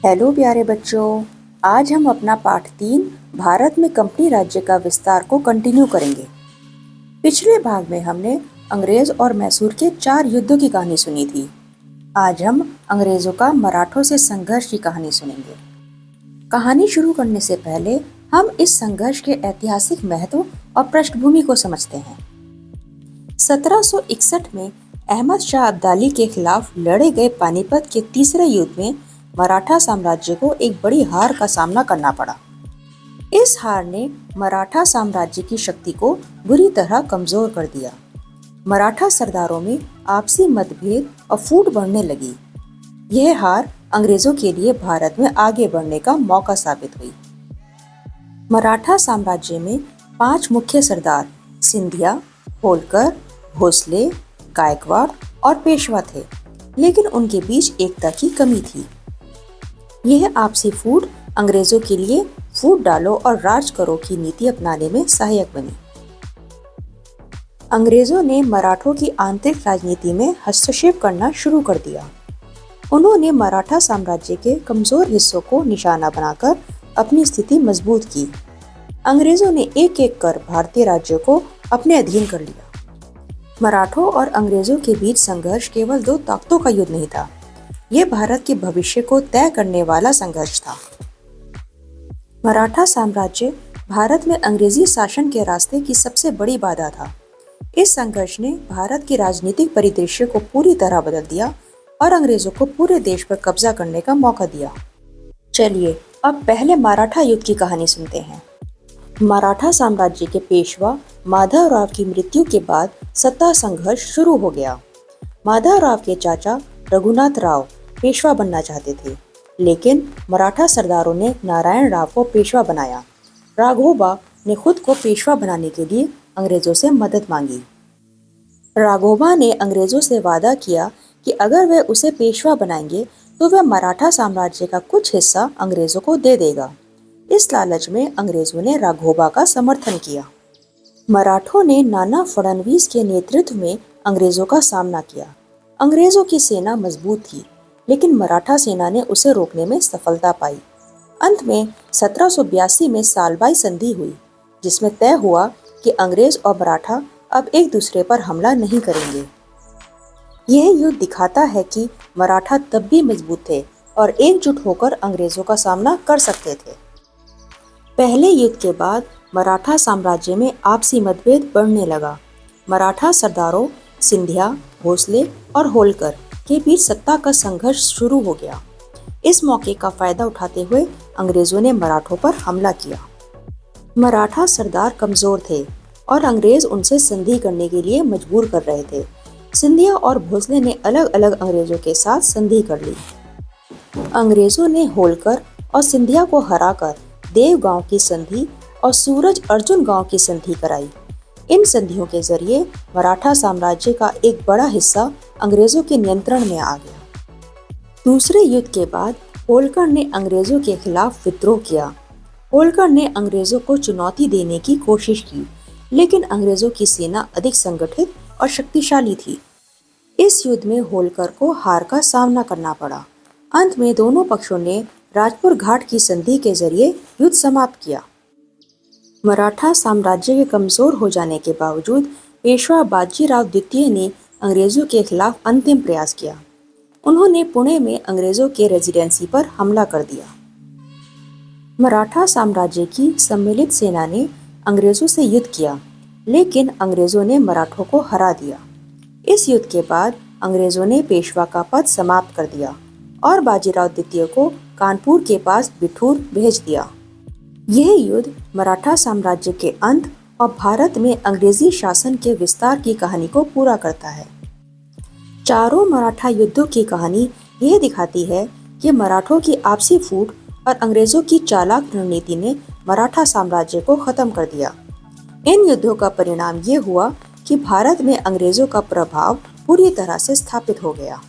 Hello प्यारे बच्चों। आज हम अपना पाठ 3 भारत में कंपनी राज्य का विस्तार को कंटिन्यू करेंगे। पिछले भाग में हमने अंग्रेज और मैसूर के 4 युद्धों की कहानी सुनी थी। आज हम अंग्रेजों का मराठों से संघर्ष की कहानी सुनेंगे। कहानी शुरू करने से पहले हम इस संघर्ष के ऐतिहासिक महत्व और पृष्ठभूमि को समझते हैं। 1761 में अहमद शाह अब्दाली के खिलाफ लड़े गए पानीपत के तीसरे युद्ध में मराठा साम्राज्य को एक बड़ी हार का सामना करना पड़ा। इस हार ने मराठा साम्राज्य की शक्ति को बुरी तरह कमजोर कर दिया। मराठा सरदारों में आपसी मतभेद और फूट बढ़ने लगी। यह हार अंग्रेजों के लिए भारत में आगे बढ़ने का मौका साबित हुई। मराठा साम्राज्य में 5 मुख्य सरदार सिंधिया, होलकर, भोसले, गायकवाड़ और पेशवा थे, लेकिन उनके बीच एकता की कमी थी। यह आपसी फूट अंग्रेजों के लिए फूट डालो और राज करो की नीति अपनाने में सहायक बनी। अंग्रेजों ने मराठों की आंतरिक राजनीति में हस्तक्षेप करना शुरू कर दिया। उन्होंने मराठा साम्राज्य के कमजोर हिस्सों को निशाना बनाकर अपनी स्थिति मजबूत की। अंग्रेजों ने एक एक कर भारतीय राज्यों को अपने अधीन कर लिया। मराठों और अंग्रेजों के बीच संघर्ष केवल 2 ताकतों का युद्ध नहीं था, ये भारत के भविष्य को तय करने वाला संघर्ष था। मराठा साम्राज्य भारत में अंग्रेजी शासन के रास्ते की सबसे बड़ी बाधा था। इस संघर्ष ने भारत के राजनीतिक परिदृश्य को पूरी तरह बदल दिया और अंग्रेजों को पूरे देश पर कब्जा करने का मौका दिया। चलिए अब पहले मराठा युद्ध की कहानी सुनते हैं। मराठा साम्राज्य के पेशवा माधवराव की मृत्यु के बाद सत्ता संघर्ष शुरू हो गया। माधवराव के चाचा रघुनाथ राव पेशवा बनना चाहते थे, लेकिन मराठा सरदारों ने नारायण राव को पेशवा बनाया। राघोबा ने खुद को पेशवा बनाने के लिए अंग्रेजों से मदद मांगी। राघोबा ने अंग्रेजों से वादा किया कि अगर वे उसे पेशवा बनाएंगे तो वह मराठा साम्राज्य का कुछ हिस्सा अंग्रेजों को दे देगा। इस लालच में अंग्रेजों ने राघोबा का समर्थन किया। मराठों ने नाना फडणवीस के नेतृत्व में अंग्रेजों का सामना किया। अंग्रेजों की सेना मजबूत थी, लेकिन मराठा सेना ने उसे रोकने में सफलता पाई। अंत में 1782 में सालबाई संधि हुई, जिसमें तय हुआ कि अंग्रेज और मराठा अब एक दूसरे पर हमला नहीं करेंगे। यह युद्ध दिखाता है कि मराठा तब भी मजबूत थे और एकजुट होकर अंग्रेजों का सामना कर सकते थे। पहले युद्ध के बाद मराठा साम्राज्य में आपसी मतभेद बढ़ने लगा। मराठा सरदारों सिंधिया, भोसले और होलकर के बीच सत्ता का संघर्ष शुरू हो गया। इस मौके का फायदा उठाते हुए अंग्रेजों ने मराठों पर हमला किया। मराठा सरदार कमजोर थे और अंग्रेज उनसे संधि करने के लिए मजबूर कर रहे थे। सिंधिया और भोसले ने अलग अलग अंग्रेजों के साथ संधि कर ली। अंग्रेजों ने होलकर और सिंधिया को हराकर देवगांव की संधि और सूरज अर्जुन गांव की संधि कराई। इन संधियों के जरिए मराठा साम्राज्य का एक बड़ा हिस्सा अंग्रेजों के नियंत्रण में आ गया। दूसरे युद्ध के बाद होलकर ने अंग्रेजों के खिलाफ विद्रोह किया। होलकर ने अंग्रेजों को चुनौती देने की कोशिश की, लेकिन अंग्रेजों की सेना अधिक संगठित और शक्तिशाली थी। इस युद्ध में होलकर को हार का सामना करना पड़ा। अंत में दोनों पक्षों ने राजपुर घाट की संधि के जरिए युद्ध समाप्त किया। मराठा साम्राज्य के कमजोर हो जाने के बावजूद पेशवा बाजीराव द्वितीय ने अंग्रेजों के खिलाफ अंतिम प्रयास किया। उन्होंने पुणे में अंग्रेजों के रेजिडेंसी पर हमला कर दिया। मराठा साम्राज्य की सम्मिलित सेना ने अंग्रेजों से युद्ध किया, लेकिन अंग्रेजों ने मराठों को हरा दिया। इस युद्ध के बाद अंग्रेजों ने पेशवा का पद समाप्त कर दिया और बाजीराव द्वितीय को कानपुर के पास बिठूर भेज दिया। यह युद्ध मराठा साम्राज्य के अंत और भारत में अंग्रेजी शासन के विस्तार की कहानी को पूरा करता है। चारों मराठा युद्धों की कहानी यह दिखाती है कि मराठों की आपसी फूट और अंग्रेजों की चालाक रणनीति ने मराठा साम्राज्य को खत्म कर दिया। इन युद्धों का परिणाम ये हुआ कि भारत में अंग्रेजों का प्रभाव पूरी तरह से स्थापित हो गया।